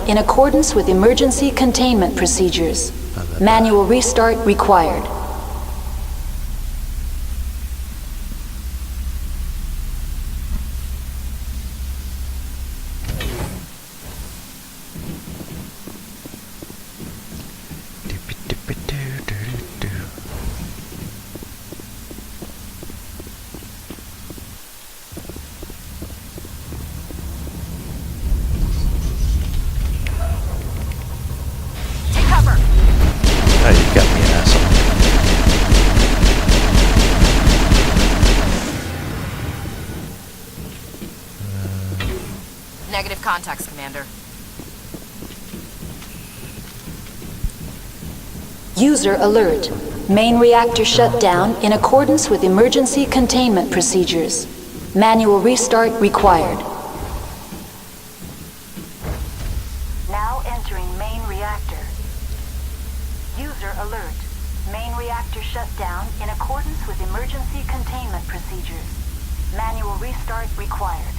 in accordance with emergency containment procedures. Manual restart required. Negative contacts, Commander. User alert. Main reactor shut down in accordance with emergency containment procedures. Manual restart required. Now entering main reactor. User alert. Main reactor shut down in accordance with emergency containment procedures. Manual restart required.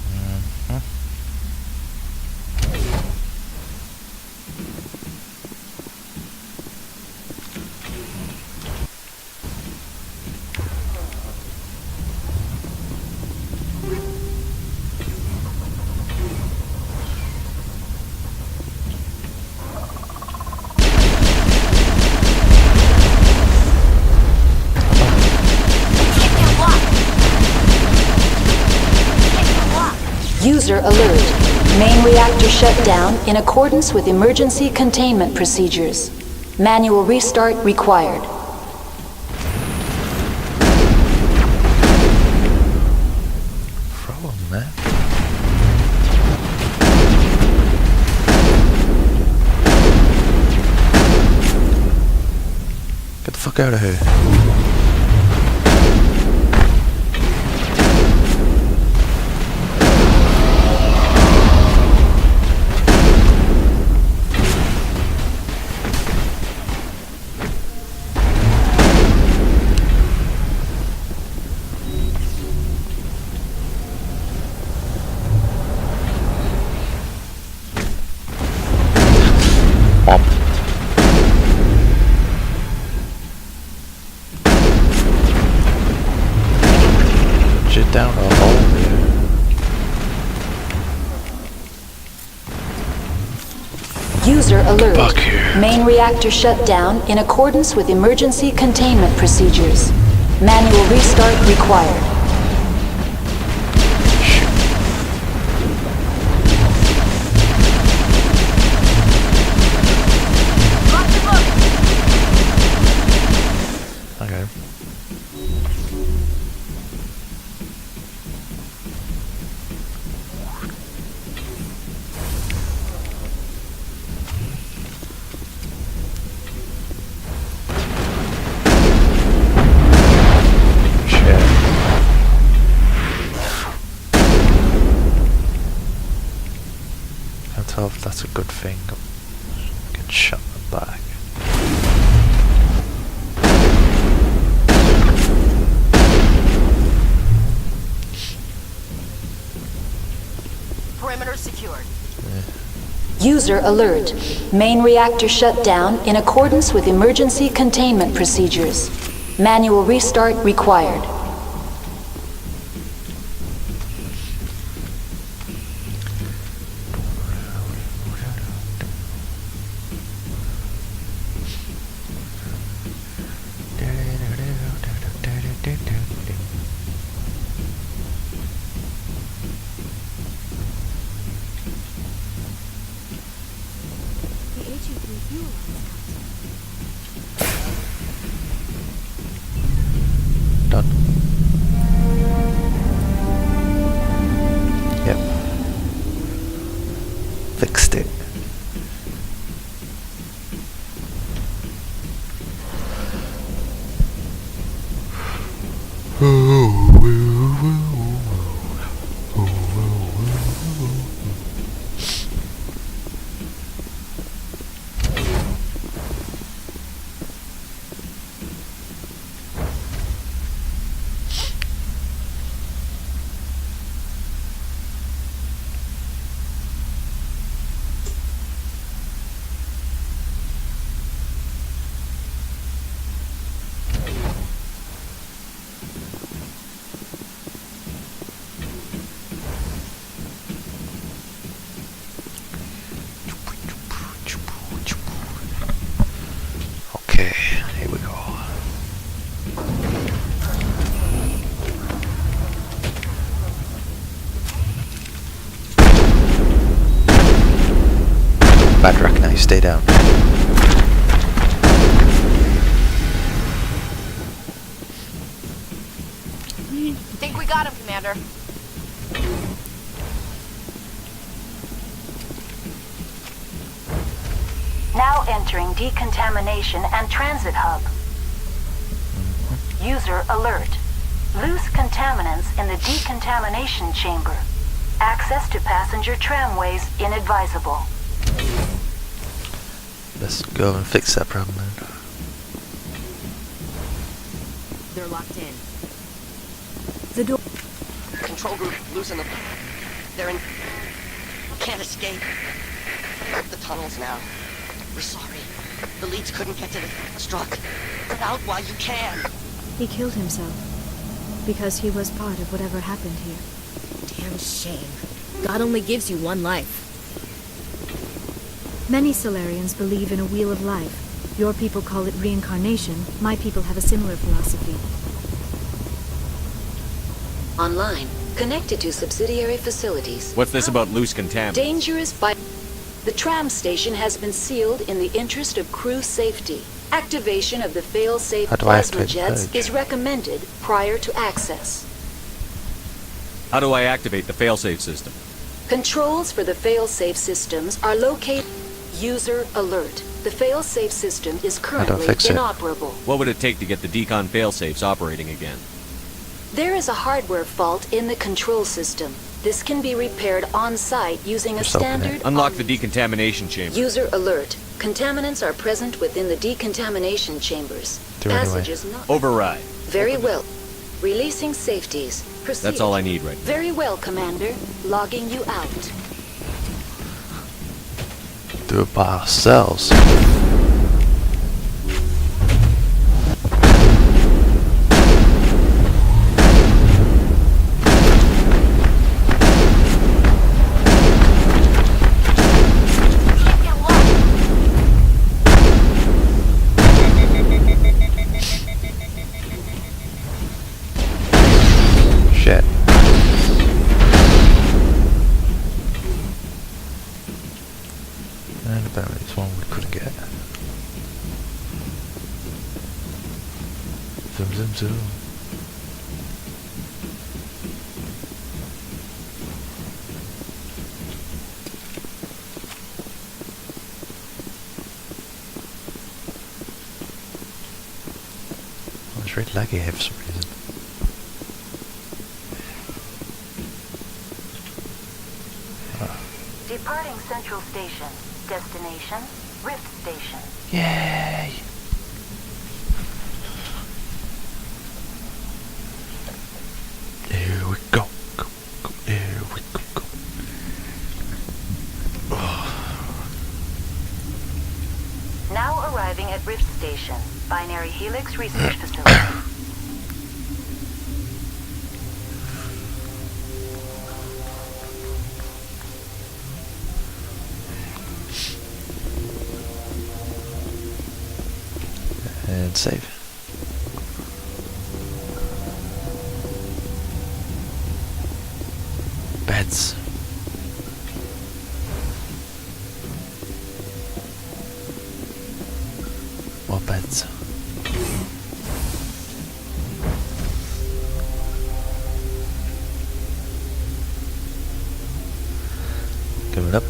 User alert. Main reactor shut down in accordance with emergency containment procedures. Manual restart required. Throw him, man. Get the fuck out of here. Down a hole there. User alert. Main reactor shut down in accordance with emergency containment procedures. Manual restart required. Okay. Tell if that's a good thing. I can shut them back. Perimeter secured. User alert. Main reactor shut down in accordance with emergency containment procedures. Manual restart required. Done. Yep. Fixed it. Badrock now, stay down. Think we got him, Commander. Now entering decontamination and transit hub. User alert. Loose contaminants in the decontamination chamber. Access to passenger tramways inadvisable. Let's go and fix that problem then. They're locked in. The door. Control group, loosen them. They're in... Can't escape. The tunnels now. We're sorry. The leads couldn't get to the struck. Get out while you can. He killed himself. Because he was part of whatever happened here. Damn shame. God only gives you one life. Many Solarians believe in a wheel of life. Your people call it reincarnation. My people have a similar philosophy. Online. Connected to subsidiary facilities. What's this about loose contaminants? Dangerous by... The tram station has been sealed in the interest of crew safety. Activation of the fail-safe How do I plasma activate the jets purge? is recommended prior to access. How do I activate the failsafe system? Controls for the fail-safe systems are located... User alert. The fail-safe system is currently fix it? inoperable. What would it take to get the decon failsafes operating again? There is a hardware fault in the control system. This can be repaired on-site using a Just open it. standard... Unlock the decontamination chamber. User alert. Contaminants are present within the decontamination chambers. Do it anyway. Passages not... Override. Very well. Releasing safeties. Proceed. That's all I need right now. Very well, Commander. Logging you out. Do it by ourselves. Shit. And apparently this one we couldn't get. Zoom, zoom, zoom. Oh, it's really laggy here for some reason. Departing Central Station. Destination, Rift Station. Yay! Here we go. Here we go. Now arriving at Rift Station, Binary Helix Research Facility. And save. Beds. More beds. Coming up.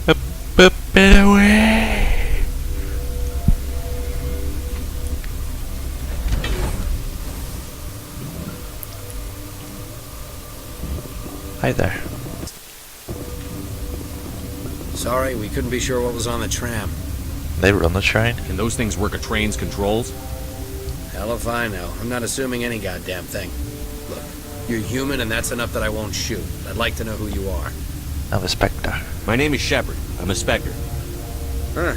Up, up, and away. Hi there. Sorry, we couldn't be sure what was on the tram. They were on the train. Can those things work a train's controls? Hell if I know. I'm not assuming any goddamn thing. Look, you're human and that's enough that I won't shoot. I'd like to know who you are. I'm a Spectre. My name is Shepard. I'm a Spectre. Huh.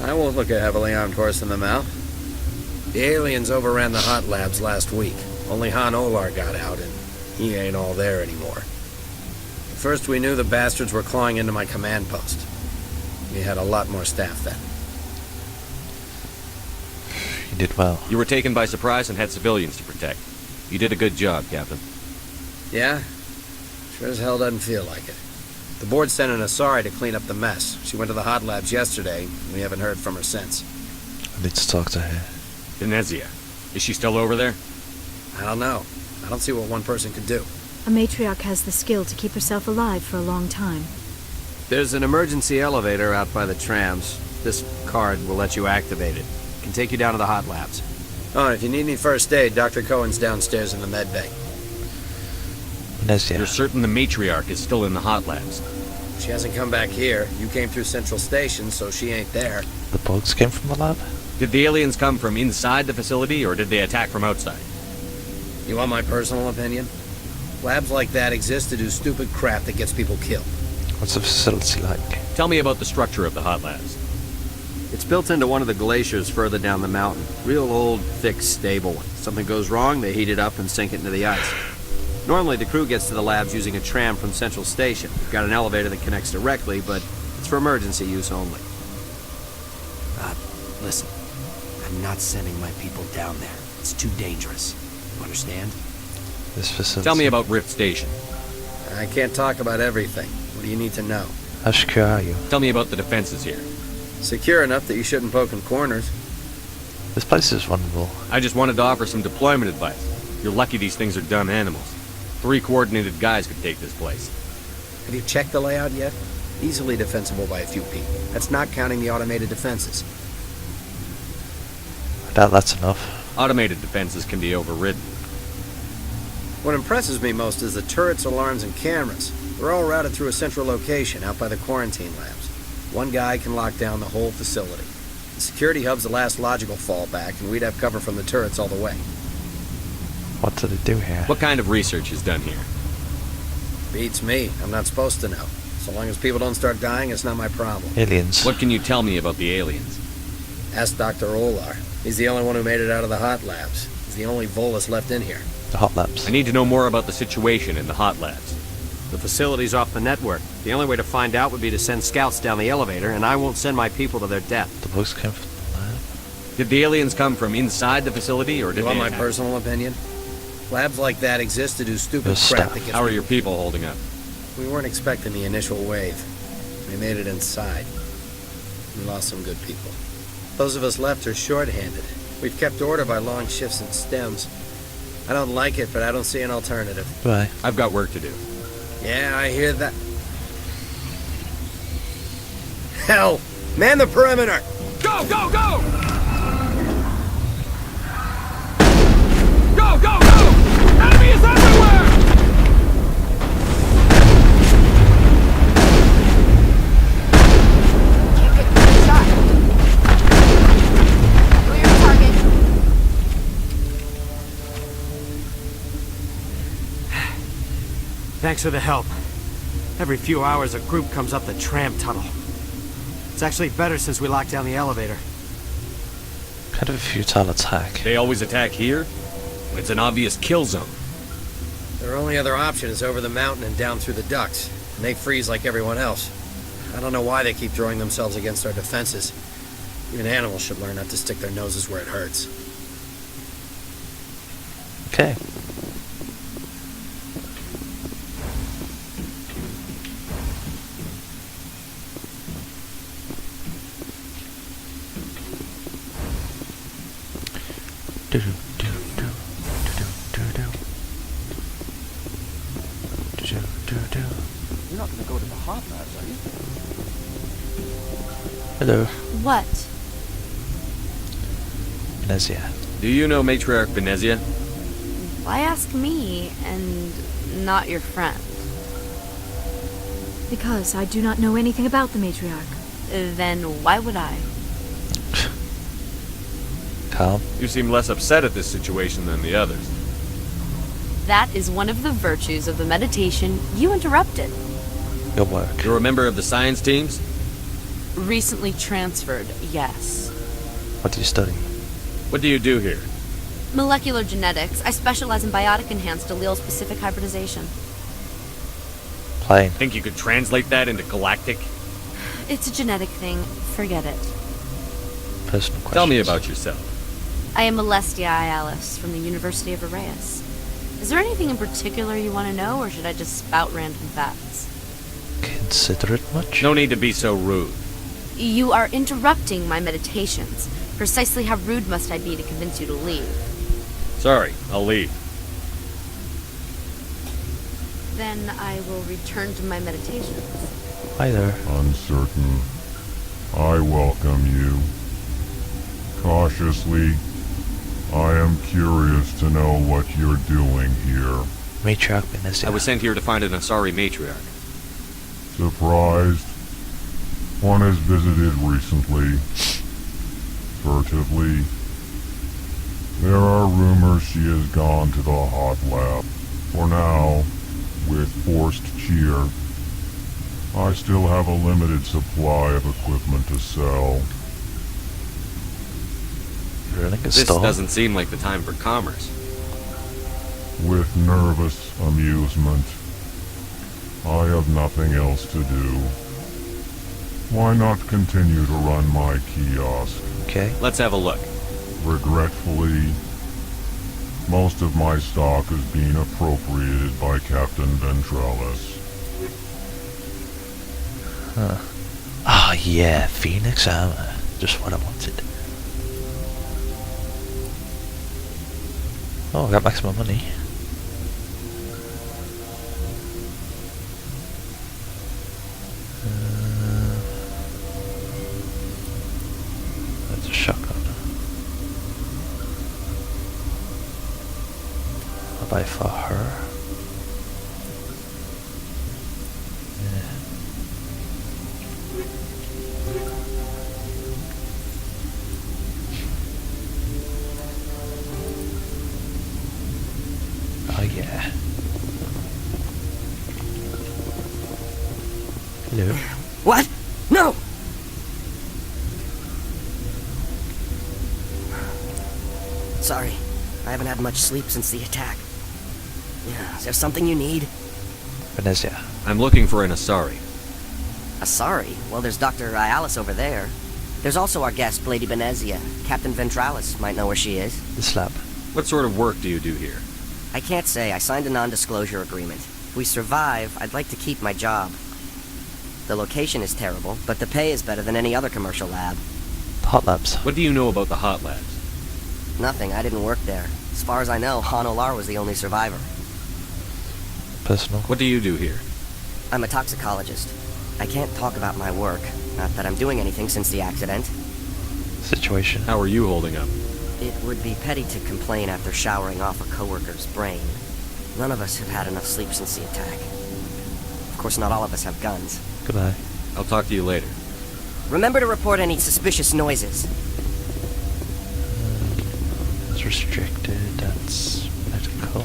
I won't look a heavily armed horse in the mouth. The aliens overran the hot labs last week. Only Han Olar got out and he ain't all there anymore. At first we knew the bastards were clawing into my command post. We had a lot more staff then. You did well. You were taken by surprise and had civilians to protect. You did a good job, Captain. Yeah? Sure as hell doesn't feel like it. The board sent an Asari to clean up the mess. She went to the hot labs yesterday. We haven't heard from her since. I need to talk to her. Venezia. Is she still over there? I don't know. I don't see what one person could do. A matriarch has the skill to keep herself alive for a long time. There's an emergency elevator out by the trams. This card will let you activate it. It can take you down to the hot labs. Oh, and if you need any first aid, Dr. Cohen's downstairs in the med bay. Venezia. You're certain the matriarch is still in the hot labs? She hasn't come back here. You came through Central Station, so she ain't there. The bugs came from the lab? Did the aliens come from inside the facility, or did they attack from outside? You want my personal opinion? Labs like that exist to do stupid crap that gets people killed. What's the facility like? Tell me about the structure of the hot labs. It's built into one of the glaciers further down the mountain. Real old, thick, stable one. Something goes wrong, they heat it up and sink it into the ice. Normally, the crew gets to the labs using a tram from Central Station. We've got an elevator that connects directly, but it's for emergency use only. Listen, I'm not sending my people down there. It's too dangerous. You understand? This facility. Tell me about Rift Station. I can't talk about everything. What do you need to know? How secure are you? Tell me about the defenses here. Secure enough that you shouldn't poke in corners. This place is vulnerable. I just wanted to offer some deployment advice. You're lucky these things are dumb animals. 3 coordinated guys could take this place. Have you checked the layout yet? Easily defensible by a few people. That's not counting the automated defenses. I doubt that's enough. Automated defenses can be overridden. What impresses me most is the turrets, alarms, and cameras. They're all routed through a central location out by the quarantine labs. One guy can lock down the whole facility. The security hub's the last logical fallback, and we'd have cover from the turrets all the way. What do they do here? What kind of research is done here? Beats me. I'm not supposed to know. So long as people don't start dying, it's not my problem. Aliens. What can you tell me about the aliens? Ask Dr. Olar. He's the only one who made it out of the hot labs. He's the only Volus left in here. The hot labs. I need to know more about the situation in the hot labs. The facility's off the network. The only way to find out would be to send scouts down the elevator, and I won't send my people to their death. The bugs came from the lab. Did the aliens come from inside the facility, or did You want they my attack? personal opinion? Labs like that exist to do stupid Your crap staff. that gets How are your people holding up? We weren't expecting the initial wave. We made it inside. We lost some good people. Those of us left are short-handed. We've kept order by long shifts and stems. I don't like it, but I don't see an alternative. Right. I've got work to do. Yeah, I hear that. Hell! Man the perimeter! Go, go, go! Go, go, go! Enemy is everywhere! Can't get a shot. Clear target. Thanks for the help. Every few hours, a group comes up the tram tunnel. It's actually better since we locked down the elevator. Kind of a futile attack. They always attack here? It's an obvious kill zone. Their only other option is over the mountain and down through the ducts. And they freeze like everyone else. I don't know why they keep throwing themselves against our defenses. Even animals should learn not to stick their noses where it hurts. Okay. You're not gonna go to the hot labs, are you? Hello, What? Venezia. Do you know Matriarch Venezia? Why ask me and not your friend? Because I do not know anything about the matriarch. Then why would I? Calm. You seem less upset at this situation than the others. That is one of the virtues of the meditation you interrupted. Your work. You're a member of the science teams? Recently transferred, yes. What do you study? What do you do here? Molecular genetics. I specialize in biotic-enhanced allele-specific hybridization. Plane. Think you could translate that into galactic? It's a genetic thing. Forget it. Personal questions. Tell me about yourself. I am Alestia Ialis from the University of Arraius. Is there anything in particular you want to know, or should I just spout random facts? consider it much? No need to be so rude. You are interrupting my meditations. Precisely how rude must I be to convince you to leave? Sorry, I'll leave. Then I will return to my meditations. Hi there. Uncertain. I welcome you. Cautiously, I am curious to know what you're doing here. Matriarch Benezia. I was sent here to find an Asari matriarch. Surprised? One has visited recently. Furtively. There are rumors she has gone to the hot lab. For now, with forced cheer, I still have a limited supply of equipment to sell. This doesn't seem like the time for commerce. With nervous amusement. I have nothing else to do. Why not continue to run my kiosk? Okay. Let's have a look. Regretfully, most of my stock is being appropriated by Captain Ventralis. Huh. Ah, yeah, Phoenix armor. Just what I wanted. Oh, I got maximum money. That's a shotgun. I'll buy for her. Oh yeah. Hello. What? No! Sorry. I haven't had much sleep since the attack. Yeah, is there something you need? Venezia. I'm looking for an Asari. Asari? Well, there's Dr. Ialis over there. There's also our guest, Lady Benezia. Captain Ventralis might know where she is. This lab. What sort of work do you do here? I can't say. I signed a non-disclosure agreement. If we survive, I'd like to keep my job. The location is terrible, but the pay is better than any other commercial lab. Hot labs. What do you know about the hot labs? Nothing. I didn't work there. As far as I know, Han Olar was the only survivor. Personal. What do you do here? I'm a toxicologist. I can't talk about my work. Not that I'm doing anything since the accident. Situation. How are you holding up? It would be petty to complain after showering off a coworker's brain. None of us have had enough sleep since the attack. Of course, not all of us have guns. Goodbye. I'll talk to you later. Remember to report any suspicious noises. That's restricted. That's medical.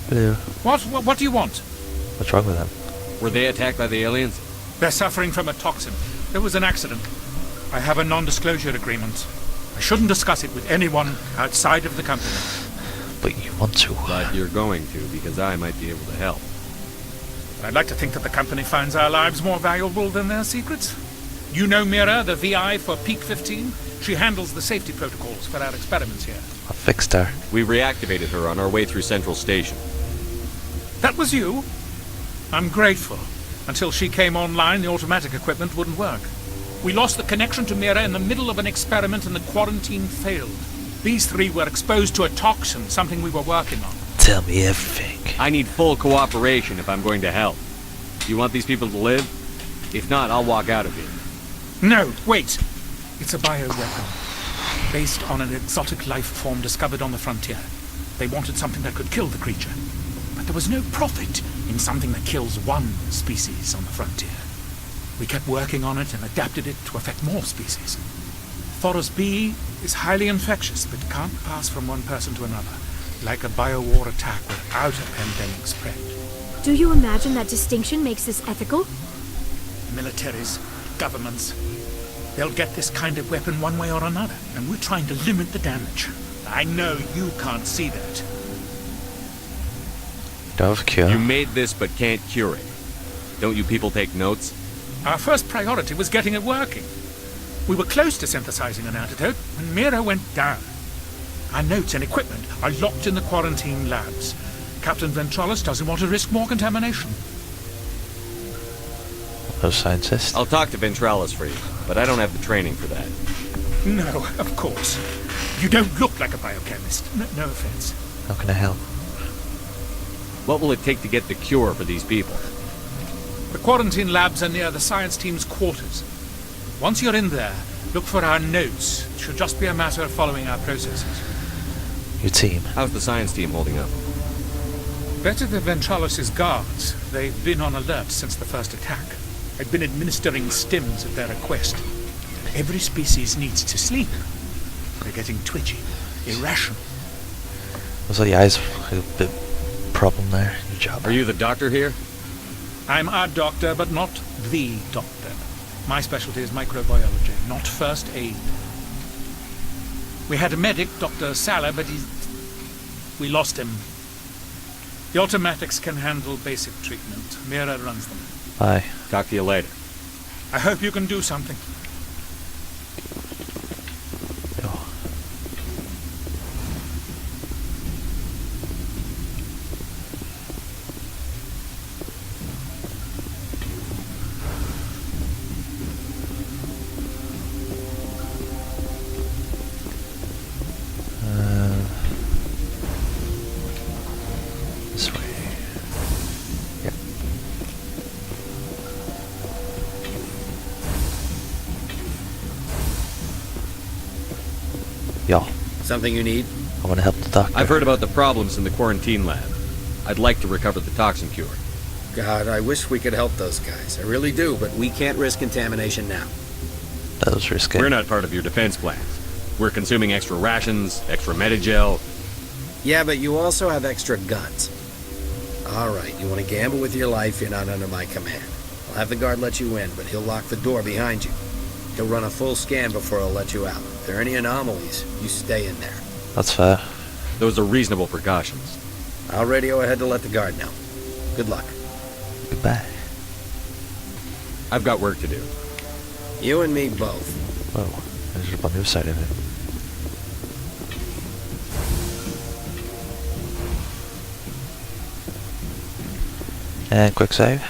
Hello. What do you want? What's wrong with them? Were they attacked by the aliens? They're suffering from a toxin. There was an accident. I have a non-disclosure agreement. I shouldn't discuss it with anyone outside of the company. But you want to. But you're going to, because I might be able to help. I'd like to think that the company finds our lives more valuable than their secrets. You know Mira, the VI for Peak 15? She handles the safety protocols for our experiments here. I fixed her. We reactivated her on our way through Central Station. That was you? I'm grateful. Until she came online, the automatic equipment wouldn't work. We lost the connection to Mira in the middle of an experiment and the quarantine failed. These three were exposed to a toxin, something we were working on. Tell me everything. I need full cooperation if I'm going to help. You want these people to live? If not, I'll walk out of here. No, wait. It's a bioweapon, based on an exotic life form discovered on the frontier. They wanted something that could kill the creature. But there was no profit in something that kills one species on the frontier. We kept working on it and adapted it to affect more species. Thoros B is highly infectious, but can't pass from one person to another, like a biowar attack without a pandemic spread. Do you imagine that distinction makes this ethical? Militaries, governments, they'll get this kind of weapon one way or another, and we're trying to limit the damage. I know you can't see that. Dove cure. You made this but can't cure it. Don't you people take notes? Our first priority was getting it working. We were close to synthesizing an antidote when Mira went down. Our notes and equipment are locked in the quarantine labs. Captain Ventralis doesn't want to risk more contamination. No scientist. I'll talk to Ventralis for you, but I don't have the training for that. No, of course. You don't look like a biochemist. No offense. How can I help? What will it take to get the cure for these people? The quarantine labs are near the science team's quarters. Once you're in there, look for our notes. It should just be a matter of following our processes. Your team. How's the science team holding up? Better than Ventralis' guards. They've been on alert since the first attack. I've been administering stims at their request. Every species needs to sleep. They're getting twitchy, irrational. Was the eyes a bit problem there? Good job. Are you the doctor here? I'm a doctor, but not the doctor. My specialty is microbiology, not first aid. We had a medic, Dr. Salah, but we lost him. The automatics can handle basic treatment. Mira runs them. Bye. Talk to you later. I hope you can do something. This way. Yep. Y'all. Something you need? I want to help the doctor. I've heard about the problems in the quarantine lab. I'd like to recover the toxin cure. God, I wish we could help those guys. I really do, but we can't risk contamination now. That was risky. We're not part of your defense plans. We're consuming extra rations, extra Medigel. Yeah, but you also have extra guns. Alright, you want to gamble with your life, you're not under my command. I'll have the guard let you in, but he'll lock the door behind you. He'll run a full scan before he'll let you out. If there are any anomalies, you stay in there. That's fair. Those are reasonable precautions. I'll radio ahead to let the guard know. Good luck. Goodbye. I've got work to do. You and me both. Whoa, I ended up on the other side of it. And quick save.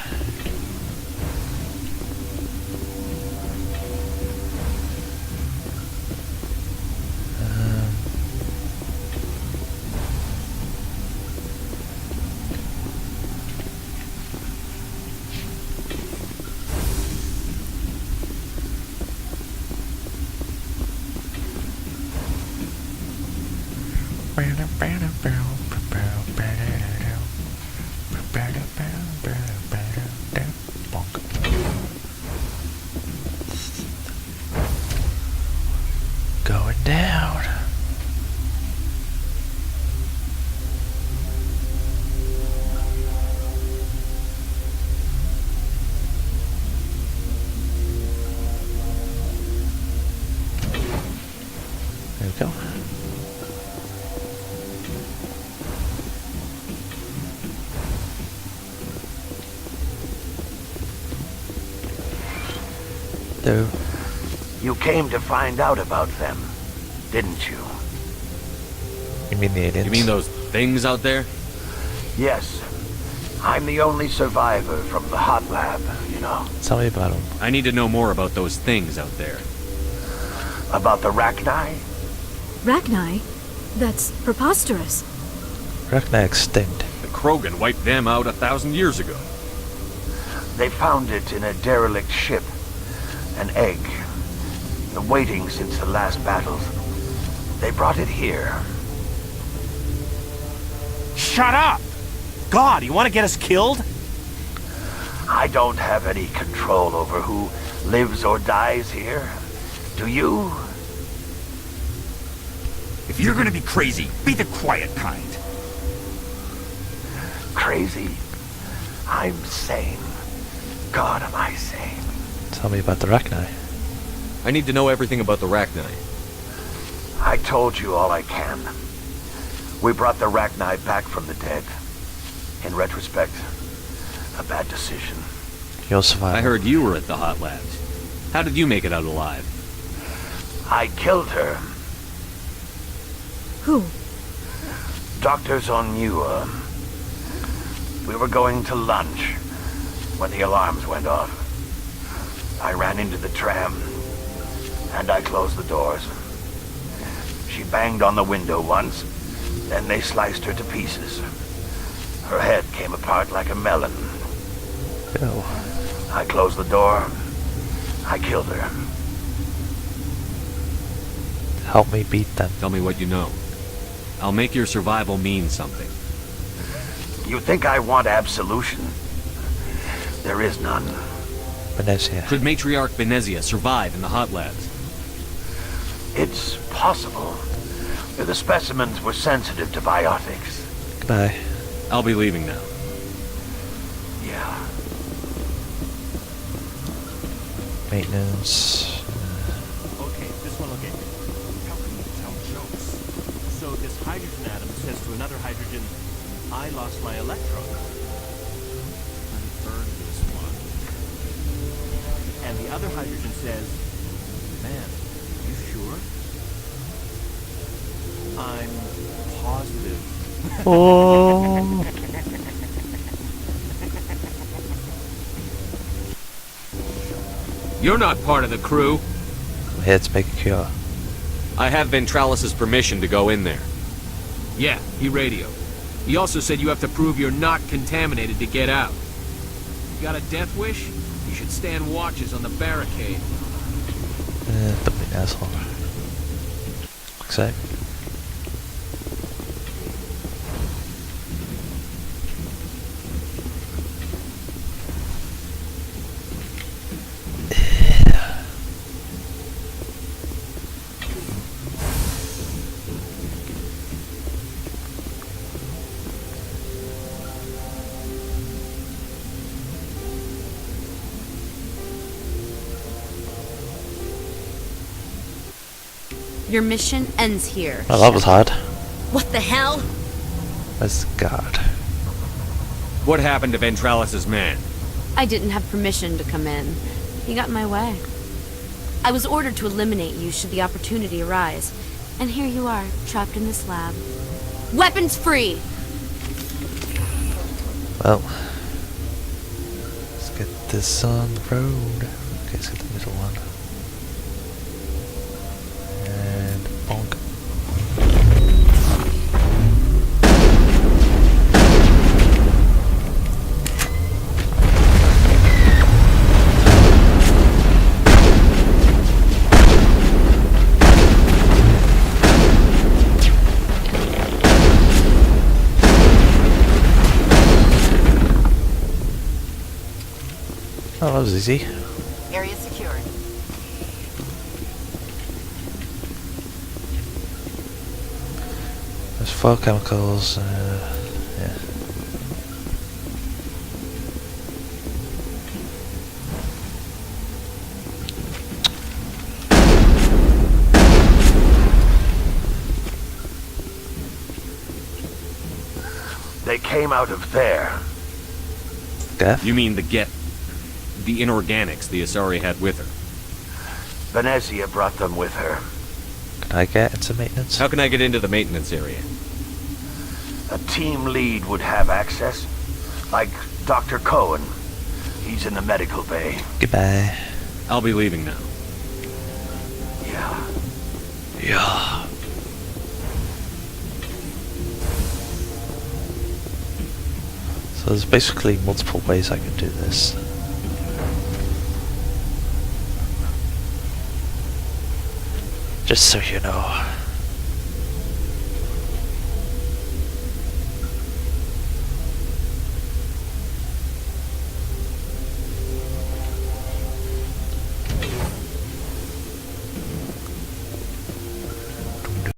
Going down. There we go. There. You came to find out about them, didn't you? You mean the aliens? You mean those things out there? Yes. I'm the only survivor from the hot lab, you know. Tell me about them. I need to know more about those things out there. About the Rachni? Rachni? That's preposterous. Rachni extinct. The Krogan wiped them out 1,000 years ago. They found it in a derelict ship. An egg. Waiting since the last battles. They brought it here. Shut up! God, you want to get us killed? I don't have any control over who lives or dies here. Do you? If you're gonna be crazy, be the quiet kind. Crazy? I'm sane. God, am I sane. Tell me about the Rachni. I need to know everything about the Rachni. I told you all I can. We brought the Rachni back from the dead. In retrospect, a bad decision. You'll survive. I heard you were at the hot labs. How did you make it out alive? I killed her. Who? Dr. Zonua. We were going to lunch when the alarms went off. I ran into the tram, and I closed the doors. She banged on the window once, then they sliced her to pieces. Her head came apart like a melon. Ew. I closed the door. I killed her. Help me beat them. Tell me what you know. I'll make your survival mean something. You think I want absolution? There is none. Venezia. Could Matriarch Venezia survive in the hot labs? It's possible. The specimens were sensitive to biotics. Goodbye. I'll be leaving now. Yeah. Maintenance. Okay, this one will get you. How can you tell jokes? So this hydrogen atom says to another hydrogen, I lost my electron. Unburn this one. And the other hydrogen says, man, you sure? I'm positive. Oh. You're not part of the crew. I'm here to make a cure. I have Ventralis' permission to go in there. Yeah, he radioed. He also said you have to prove you're not contaminated to get out. You got a death wish? You should stand watches on the barricade. Don't be an asshole. Exactly. Your mission ends here. Oh, that was hard. What the hell? Where's the guard? What happened to Ventralis' man? I didn't have permission to come in. He got in my way. I was ordered to eliminate you should the opportunity arise. And here you are, trapped in this lab. Weapons free! Well, let's get this on the road. Okay, let's get the middle one. And bonk. Oh, that was easy. Area secured. There's 4 chemicals, yeah. They came out of there. Death? You mean the inorganics the Asari had with her? Venezia brought them with her. Can I get into maintenance? How can I get into the maintenance area? A team lead would have access. Like Dr. Cohen. He's in the medical bay. Goodbye. I'll be leaving now. Yeah. Yeah. So there's basically multiple ways I can do this. Just so you know.